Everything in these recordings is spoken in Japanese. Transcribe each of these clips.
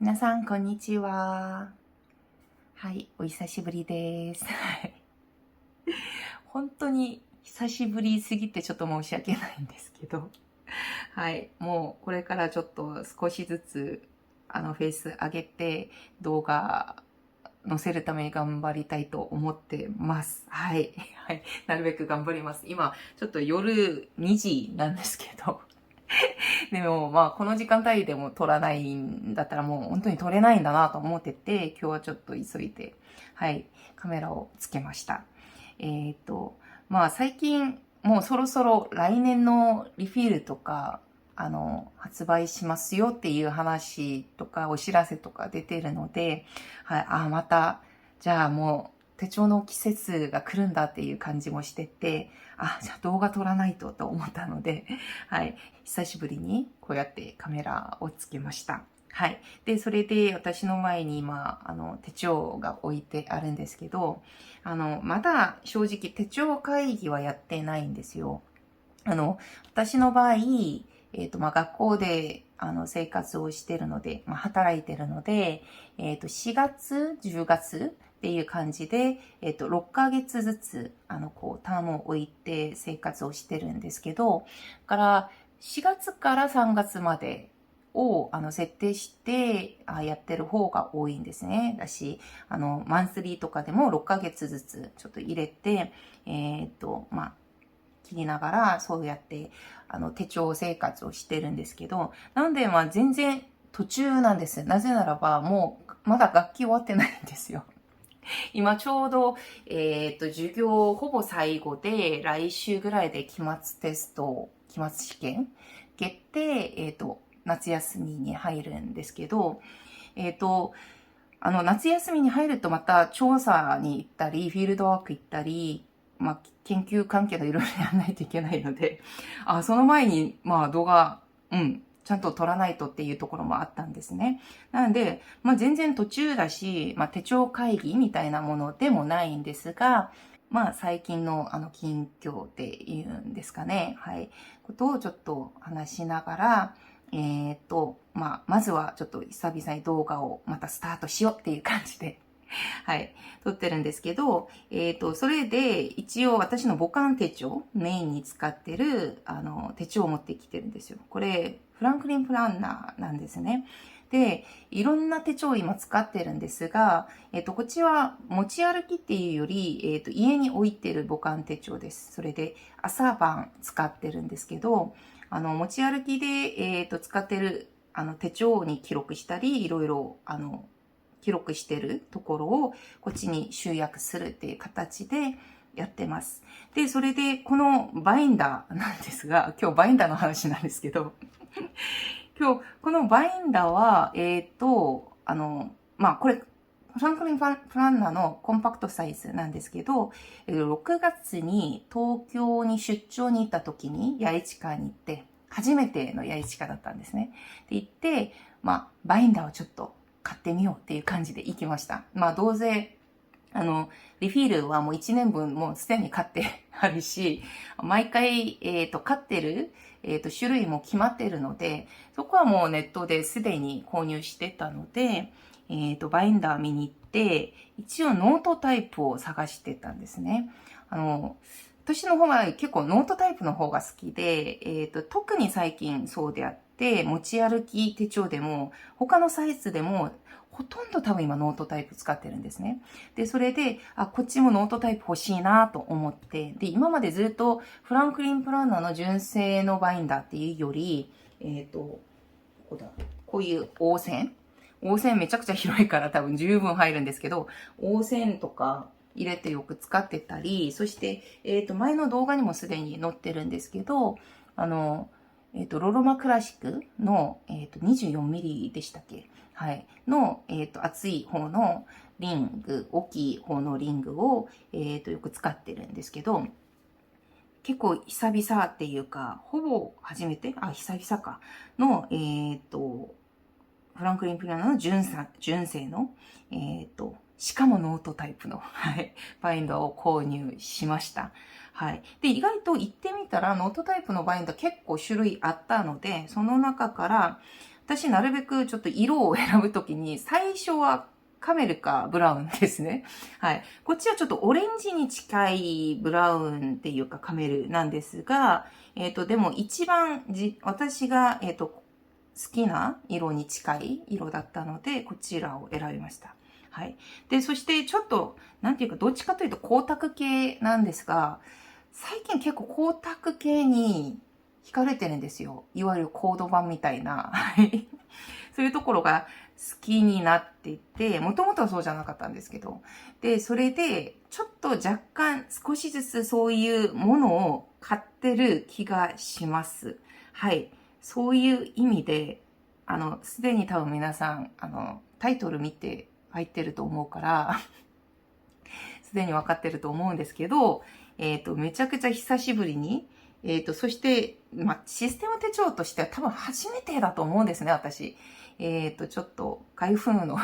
皆さん、こんにちは。はい、お久しぶりです。本当に久しぶりすぎてちょっと申し訳ないんですけど、はい、もうこれからちょっと少しずつ、フェイス上げて動画載せるために頑張りたいと思ってます。はい。はい。なるべく頑張ります。今、ちょっと夜2時なんですけど、でも、まあ、この時間帯でも撮らないんだったらもう本当に撮れないんだなと思ってて、今日はちょっと急いで、はい、カメラをつけました。まあ、最近、もうそろそろ来年のリフィールとか、発売しますよっていう話とか、お知らせとか出てるので、はい、また、じゃあもう、手帳の季節が来るんだっていう感じもしてて、じゃあ動画撮らないと思ったので、はい、久しぶりにこうやってカメラをつけました。はい。で、それで私の前に今、手帳が置いてあるんですけど、まだ正直手帳会議はやってないんですよ。私の場合、学校で、生活をしてるので、働いてるので、4月、10月っていう感じで、6ヶ月ずつ、タームを置いて生活をしてるんですけど、だから4月から3月までを、設定して、やってる方が多いんですね。だし、マンスリーとかでも6ヶ月ずつちょっと入れて、切りながら、そうやって、手帳生活をしてるんですけど、なので、全然途中なんです。なぜならば、もう、まだ学期終わってないんですよ。今ちょうど、授業ほぼ最後で、来週ぐらいで期末テスト、期末試験、決定、夏休みに入るんですけど、えっ、と、夏休みに入るとまた調査に行ったり、フィールドワーク行ったり、研究関係のいろいろやらないといけないので、その前に、動画、ちゃんと撮らないとっていうところもあったんですね。なので、全然途中だし、手帳会議みたいなものでもないんですが、最近の近況っていうんですかね。はい。ことをちょっと話しながら、まずはちょっと久々に動画をまたスタートしようっていう感じで、はい、撮ってるんですけど、それで一応私の母艦手帳、メインに使ってる、手帳を持ってきてるんですよ。これ、フランクリンプランナーなんですね。で、いろんな手帳を今使ってるんですが、こっちは持ち歩きっていうより、家に置いてる母艦手帳です。それで朝晩使ってるんですけど、持ち歩きで、使ってる、手帳に記録したり、いろいろ、記録してるところをこっちに集約するっていう形でやってます。で、それで、このバインダーなんですが、今日バインダーの話なんですけど、今日、このバインダーは、これ、フランクリン・プランナーのコンパクトサイズなんですけど、6月に東京に出張に行った時に、八重地に行って、初めての八重地だったんですね。で、行って、バインダーをちょっと買ってみようっていう感じで行きました。どうせ、リフィールはもう1年分もうすでに買ってあるし、毎回、買ってる、種類も決まっているので、そこはもうネットですでに購入してたので、バインダー見に行って、一応ノートタイプを探してたんですね。私の方は結構ノートタイプの方が好きで、特に最近そうであって、持ち歩き手帳でも、他のサイズでも、ほとんど多分今ノートタイプ使ってるんですね。で、それで、こっちもノートタイプ欲しいなと思って、で、今までずっとフランクリン・プランナーの純正のバインダーっていうより、こういう応線めちゃくちゃ広いから多分十分入るんですけど、応線とか入れてよく使ってたり、そして、前の動画にもすでに載ってるんですけど、ロロマクラシックの、24ミリでしたっけはい。の、厚い方のリング、大きい方のリングを、よく使ってるんですけど、結構久々っていうか、ほぼ初めて久々か。の、フランクリン・プラナーの純正の、しかもノートタイプの、はい、バインダーを購入しました。はい。で、意外と行ってみたら、ノートタイプのバインダー結構種類あったので、その中から、私なるべくちょっと色を選ぶときに、最初はカメルかブラウンですね。はい。こっちはちょっとオレンジに近いブラウンっていうかカメルなんですが、でも一番私が、好きな色に近い色だったので、こちらを選びました。はい。で、そしてちょっと、なんていうか、どっちかというと光沢系なんですが、最近結構光沢系に惹かれてるんですよ。いわゆるコード版みたいな。はい。そういうところが好きになっていて、もともとはそうじゃなかったんですけど。で、それで、ちょっと若干少しずつそういうものを買ってる気がします。はい。そういう意味で、すでに多分皆さん、タイトル見て入ってると思うから、すでに分かってると思うんですけど、めちゃくちゃ久しぶりに、そして、システム手帳としては多分初めてだと思うんですね、私。ちょっと開封の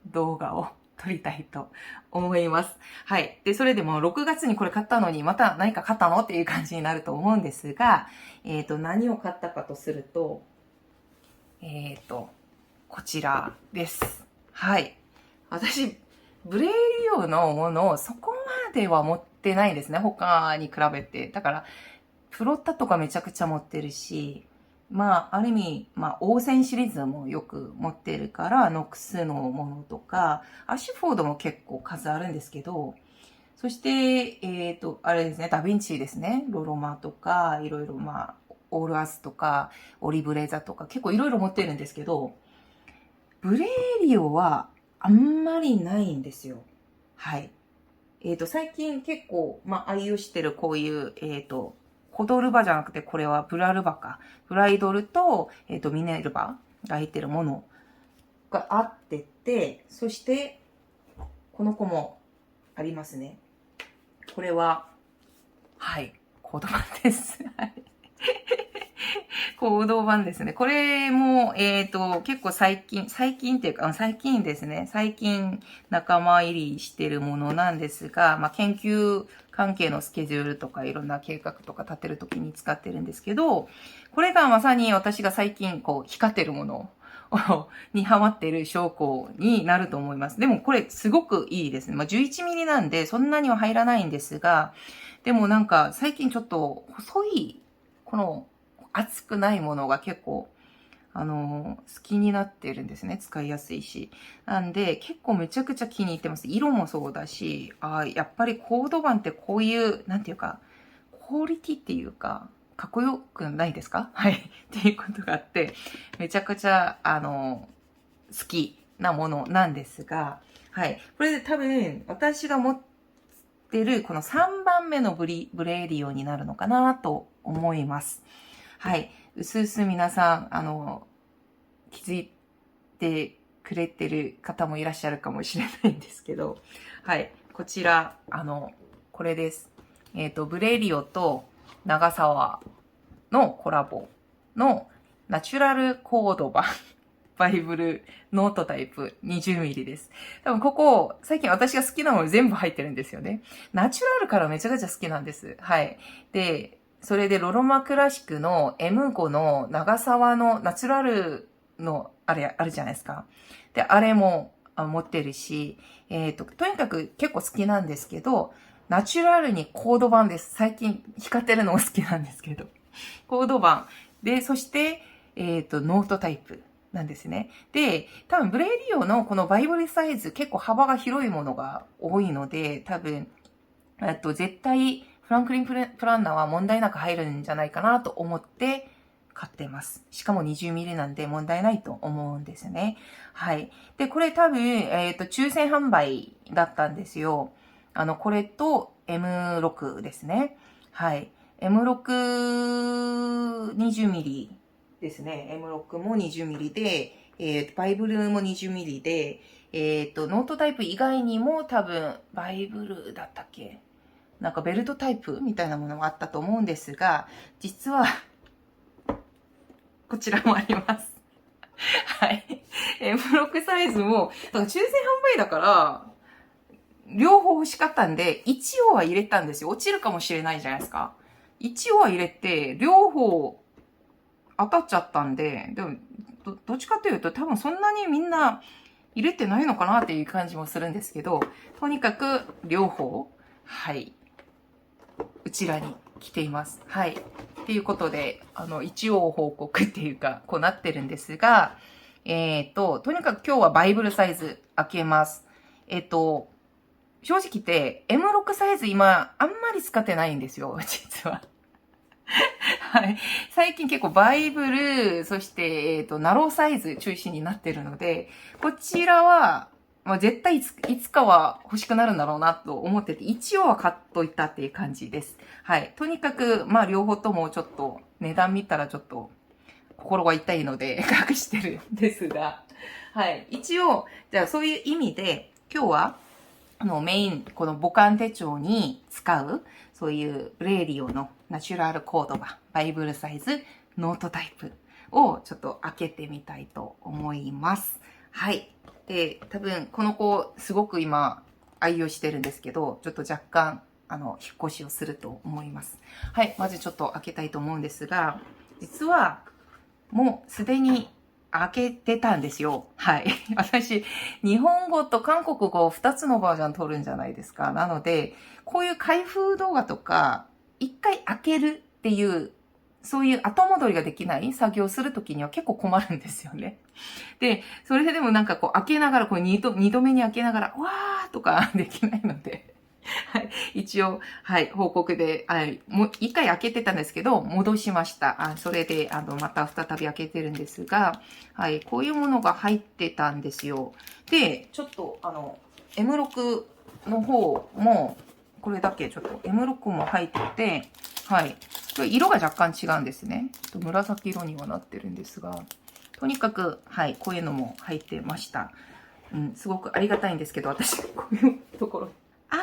動画を撮りたいと思います。はい。で、それでも6月にこれ買ったのに、また何か買ったのっていう感じになると思うんですが、何を買ったかとすると、こちらです。はい。私、ブレイリオのものをそこまでは持ってないんですね。他に比べて。だから、プロッタとかめちゃくちゃ持ってるし、ある意味、オーセンシリーズもよく持ってるから、ノックスのものとか、アッシュフォードも結構数あるんですけど、そして、あれですね、ダヴィンチですね。ロロマとか、いろいろオールアスとか、オリブレーザとか、結構いろいろ持ってるんですけど、ブレイリオはあんまりないんですよ。はい。最近結構、愛用してるこういう、コドルバじゃなくて、これはブラルバか。ブライドルと、ミネルバが入ってるものがあってて、そして、この子もありますね。これは、はい、コード版です。はい。行動版ですね。これも、結構最近っていうか、最近ですね。最近仲間入りしてるものなんですが、研究関係のスケジュールとかいろんな計画とか立てるときに使ってるんですけど、これがまさに私が最近光ってるものにハマっている証拠になると思います。でもこれすごくいいですね。11ミリなんでそんなには入らないんですが、でもなんか最近ちょっと細い、この熱くないものが結構、好きになってるんですね。使いやすいし。なんで、結構めちゃくちゃ気に入ってます。色もそうだし、やっぱりコード版ってこういう、なんていうか、クオリティっていうか、かっこよくないですか？はい。っていうことがあって、めちゃくちゃ、好きなものなんですが、はい。これで多分、私が持ってる、この3番目のブレーリオになるのかなと思います。はい。うすうす皆さん、気づいてくれてる方もいらっしゃるかもしれないんですけど、はい。こちら、これです。ブレリオと長沢のコラボのナチュラルコード版バイブルノートタイプ 20mm です。多分ここ、最近私が好きなもの全部入ってるんですよね。ナチュラルからめちゃくちゃ好きなんです。はい。で、それでロロマクラシックの M5 の長沢のナチュラルのあれ、あるじゃないですか。で、あれも持ってるし、とにかく結構好きなんですけど、ナチュラルにコード版です。最近光ってるのも好きなんですけど。コード版。で、そして、ノートタイプなんですね。で、多分ブレイリオのこのバイブルサイズ結構幅が広いものが多いので、多分、絶対フランクリンプランナーは問題なく入るんじゃないかなと思って買ってます。しかも 20mm なんで問題ないと思うんですね。はい。で、これ多分、抽選販売だったんですよ。これと M6 ですね。はい。M6 20mm ですね。M6 も 20mm で、バイブルも 20mm で、ノートタイプ以外にも多分、バイブルだったっけ？なんかベルトタイプみたいなものがあったと思うんですが、実は、こちらもあります。はい。M6 サイズも、だから抽選販売だから、両方欲しかったんで、一応は入れたんですよ。落ちるかもしれないじゃないですか。一応は入れて、両方当たっちゃったんで、でも、どっちかというと多分そんなにみんな入れてないのかなっていう感じもするんですけど、とにかく両方、はい、うちらに来ています。はい。っていうことで、一応報告っていうか、こうなってるんですが、とにかく今日はバイブルサイズ開けます。正直言って、M6 サイズ今、あんまり使ってないんですよ、実は。はい。最近結構バイブル、そして、ナローサイズ中心になってるので、こちらは、まあ、絶対いつかは欲しくなるんだろうなと思ってて、一応は買っといたっていう感じです。はい。とにかく、まあ、両方ともちょっと、値段見たらちょっと、心が痛いので隠してるんですが、はい。一応、じゃあそういう意味で、今日は、メイン、この母艦手帳に使う、そういうブレーリオのナチュラルコードが、バイブルサイズ、ノートタイプをちょっと開けてみたいと思います。はい。で、多分、この子、すごく今、愛用してるんですけど、ちょっと若干、引っ越しをすると思います。はい。まずちょっと開けたいと思うんですが、実は、もうすでに開けてたんですよ。はい。私、日本語と韓国語2つのバージョン撮るんじゃないですか。なので、こういう開封動画とか、一回開けるっていう、そういう後戻りができない作業をするときには結構困るんですよね。で、それでもなんかこう開けながら、こう二度目に開けながら、わーとかできないので。はい。一応、はい、報告で、はい、もう一回開けてたんですけど、戻しました。それで、また再び開けてるんですが、はい、こういうものが入ってたんですよ。で、ちょっと、M6 の方も、これだけちょっと M6 も入ってて、はい。これ色が若干違うんですね。紫色にはなってるんですが、とにかく、はい、こういうのも入ってました。うん、すごくありがたいんですけど、私、こういうところ。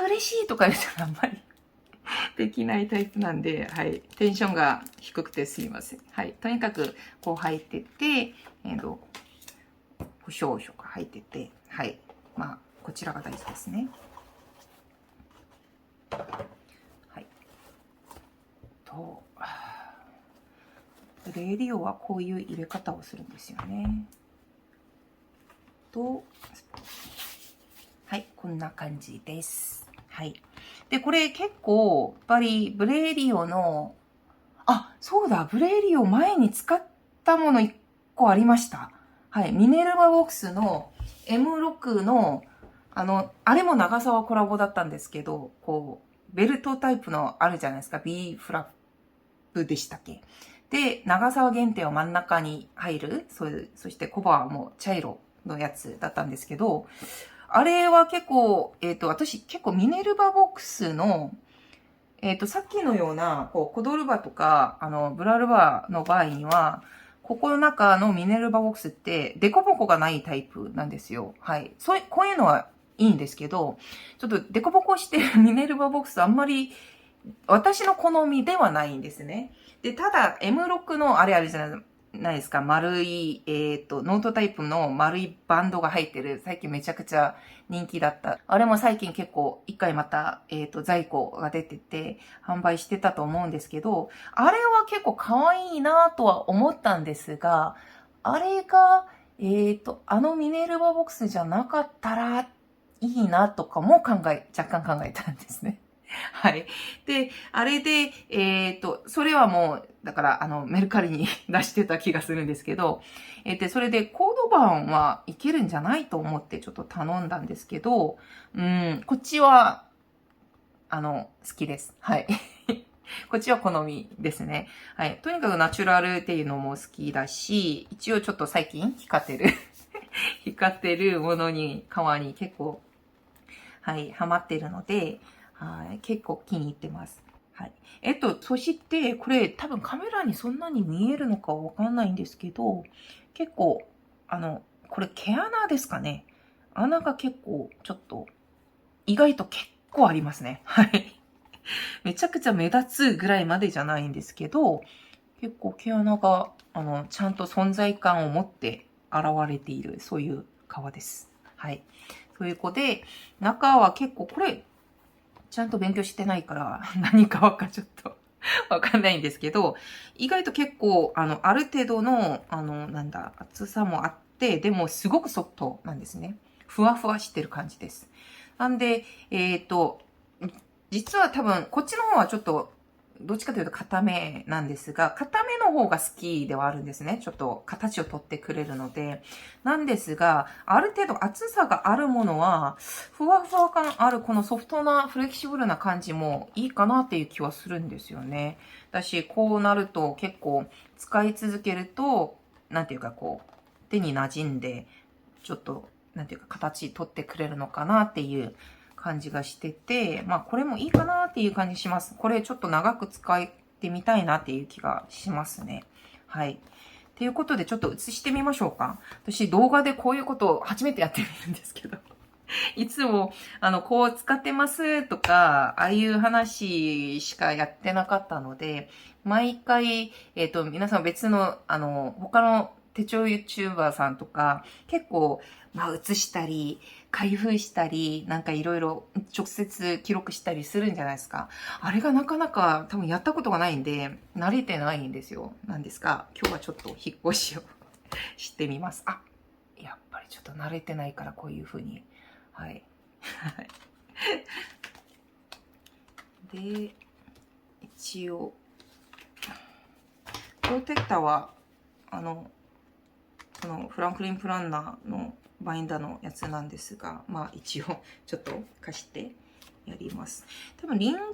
嬉しいとか言ったらあんまりできないタイプなんで、はい。テンションが低くてすいません。はい。とにかく、こう入ってて、胡椒が入ってて、はい。まあ、こちらが大事ですね。はい。レーディオはこういう入れ方をするんですよね。はい。こんな感じです。はい。で、これ結構、やっぱりブレーリオの、そうだ、ブレーリオ前に使ったもの1個ありました。はい。ミネルヴァボックスの M6 の、あれも長沢コラボだったんですけど、こう、ベルトタイプのあるじゃないですか。B フラップでしたっけ。で、長沢限定は真ん中に入る。そしてコバーも茶色のやつだったんですけど、あれは結構、私結構ミネルヴァボックスの、さっきのような、こう、コドルバとか、ブラルバの場合には、ここの中のミネルヴァボックスって、デコボコがないタイプなんですよ。はい。こういうのはいいんですけど、ちょっとデコボコしてるミネルヴァボックスあんまり、私の好みではないんですね。で、ただ、M6 のあれじゃないですか、丸い、ノートタイプの丸いバンドが入ってる、最近めちゃくちゃ人気だった。あれも最近結構一回また、在庫が出てて販売してたと思うんですけど、あれは結構可愛いなとは思ったんですが、あれが、ミネルヴァボックスじゃなかったらいいなとかも若干考えたんですね。はい。で、あれで、それはもう、だから、メルカリに出してた気がするんですけど、それでコード版はいけるんじゃないと思ってちょっと頼んだんですけど、こっちは、好きです。はい。こっちは好みですね。はい。とにかくナチュラルっていうのも好きだし、一応ちょっと最近光ってるものに、革に結構、はい、ハマってるので、はい、結構気に入ってます。はい。そして、これ多分カメラにそんなに見えるのかわかんないんですけど、結構、これ毛穴ですかね。穴が結構、ちょっと、意外と結構ありますね。はい。めちゃくちゃ目立つぐらいまでじゃないんですけど、結構毛穴が、ちゃんと存在感を持って現れている、そういう革です。はい。ということで、中は結構、これ、ちゃんと勉強してないから、何かちょっとわかんないんですけど、意外と結構、ある程度の、厚さもあって、でもすごくソフトなんですね。ふわふわしてる感じです。なんで、実は多分、こっちの方はちょっと、どっちかというと固めなんですが、固めの方が好きではあるんですね。ちょっと形をとってくれるので。なんですが、ある程度厚さがあるものは、ふわふわ感あるこのソフトなフレキシブルな感じもいいかなっていう気はするんですよね。だし、こうなると結構使い続けると、なんていうかこう、手に馴染んで、ちょっと、なんていうか形取ってくれるのかなっていう感じがしてて、まあこれもいいかなっていう感じします。これちょっと長く使ってみたいなっていう気がしますね。はい。ということでちょっと映してみましょうか。私動画でこういうことを初めてやってみるんですけど。いつも、こう使ってますとか、ああいう話しかやってなかったので、毎回、皆さん別の、他の手帳 YouTuber さんとか、結構、まあ、写したり、開封したり、なんかいろいろ直接記録したりするんじゃないですか。あれがなかなか多分やったことがないんで、慣れてないんですよ。なんですが、今日はちょっと引っ越しをしてみます。あ、やっぱりちょっと慣れてないからこういう風に。はい。で、一応、プロテクターは、このフランクリン・プランナーのバインダーのやつなんですが、まあ一応ちょっと貸してやります。多分リン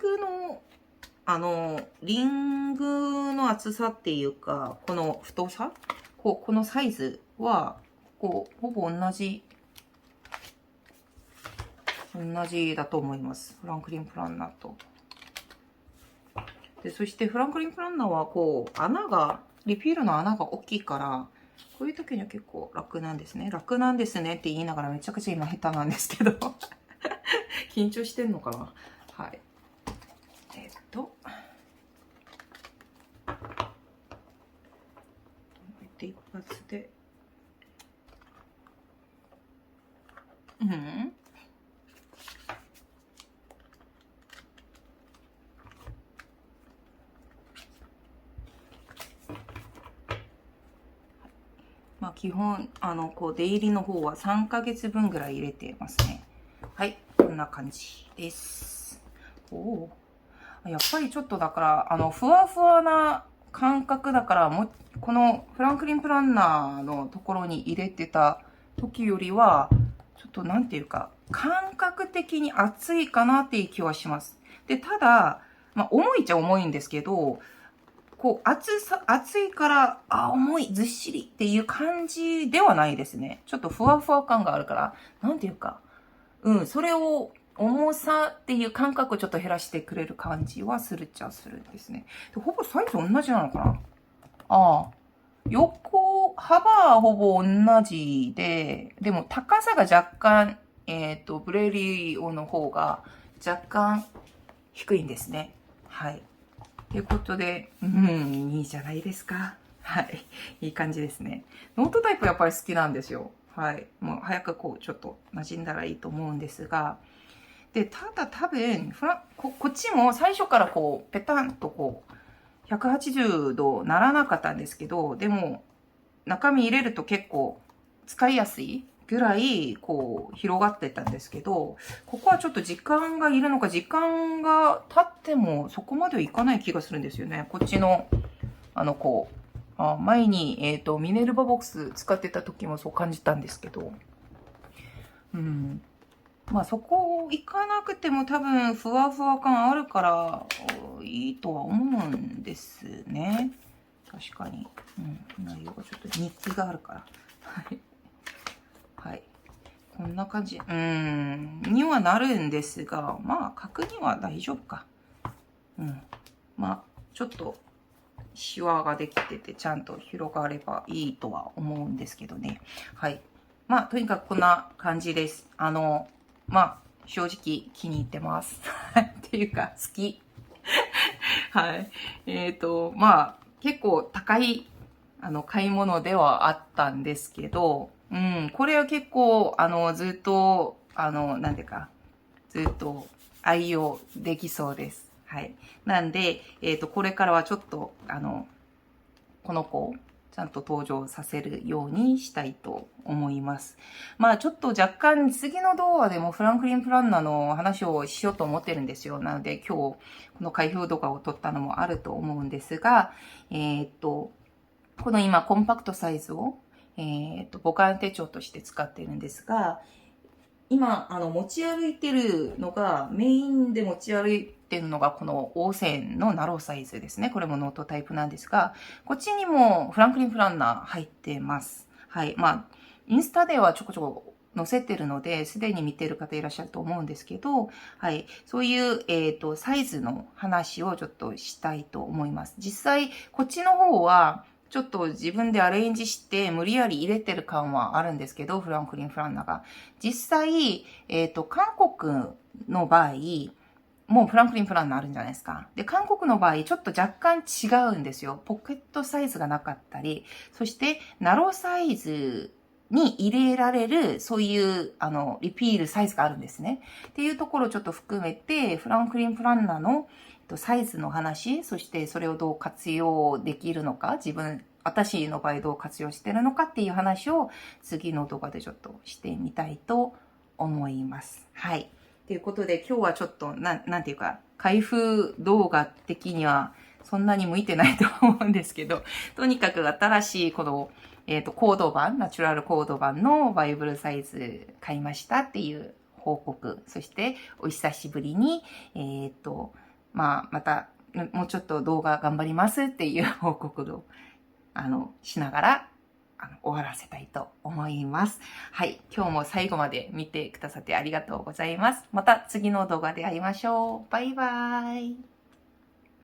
グの厚さっていうか、この太さ、このサイズは、ほぼ同じだと思います。フランクリン・プランナーと。で、そしてフランクリン・プランナーはリフィールの穴が大きいから、こういう時には結構楽なんですね。楽なんですねって言いながらめちゃくちゃ今下手なんですけど。緊張してんのかな。はい。一発で。まあ基本、出入りの方は3ヶ月分ぐらい入れてますね。はい、こんな感じです。やっぱりちょっとだから、ふわふわな感覚だから、このフランクリン・プランナーのところに入れてた時よりは、ちょっとなんていうか、感覚的に熱いかなっていう気はします。で、ただ、まあ重いっちゃ重いんですけど、熱いから、重い、ずっしりっていう感じではないですね。ちょっとふわふわ感があるから、なんていうか、それを、重さっていう感覚をちょっと減らしてくれる感じはするっちゃするんですね。でほぼサイズ同じなのかな。幅はほぼ同じで、でも高さが若干、ブレリオの方が若干低いんですね。はい。ということで、いいじゃないですか。はい。いい感じですね。ノートタイプやっぱり好きなんですよ。はい。もう早くちょっと馴染んだらいいと思うんですが。で、ただ多分、こっちも最初からペタンと180度ならなかったんですけど、でも、中身入れると結構使いやすいぐらい、広がってたんですけど、ここはちょっと時間がいるのか、時間が経ってもそこまではいかない気がするんですよね。こっちの、前に、ミネルバボックス使ってた時もそう感じたんですけど、まあそこ行かなくても多分ふわふわ感あるからいいとは思うんですね。確かに。内容がちょっと日記があるから。はい。はい。こんな感じ。にはなるんですが、まあ角には大丈夫か。まあちょっとシワができててちゃんと広がればいいとは思うんですけどね。はい。まあとにかくこんな感じです。まあ正直気に入ってます。っていうか好き。はい。まあ結構高い買い物ではあったんですけど、これは結構ずっとなんていうかずっと愛用できそうです。はい。なんで、これからはちょっと、この子をちゃんと登場させるようにしたいと思います。まあちょっと若干次の動画でもフランクリン・プランナーの話をしようと思ってるんですよ。なので今日この開封動画を撮ったのもあると思うんですが、この今コンパクトサイズを、母艦手帳として使っているんですが、今、持ち歩いてるのが、メインで持ち歩いてるのが、このオーセンのナローサイズですね。これもノートタイプなんですが、こっちにもフランクリン・プランナー入ってます。はい。まあ、インスタではちょこちょこ載せてるので、すでに見てる方いらっしゃると思うんですけど、はい。そういう、サイズの話をちょっとしたいと思います。実際、こっちの方は、ちょっと自分でアレンジして無理やり入れてる感はあるんですけど、フランクリン・プランナーが。実際、韓国の場合、もうフランクリンプランナーあるんじゃないですか。で、韓国の場合、ちょっと若干違うんですよ。ポケットサイズがなかったり、そして、ナローサイズに入れられる、そういう、リピールサイズがあるんですね。っていうところをちょっと含めて、フランクリンプランナーのサイズの話、そしてそれをどう活用できるのか、私の場合どう活用してるのかっていう話を次の動画でちょっとしてみたいと思います。はい。ということで今日はちょっとなんていうか、開封動画的にはそんなに向いてないと思うんですけど、とにかく新しいこの、コード版、ナチュラルコード版のバイブルサイズ買いましたっていう報告、そしてお久しぶりに、また、もうちょっと動画頑張りますっていう報告を、しながら、終わらせたいと思います。はい。今日も最後まで見てくださってありがとうございます。また次の動画で会いましょう。バイバーイ。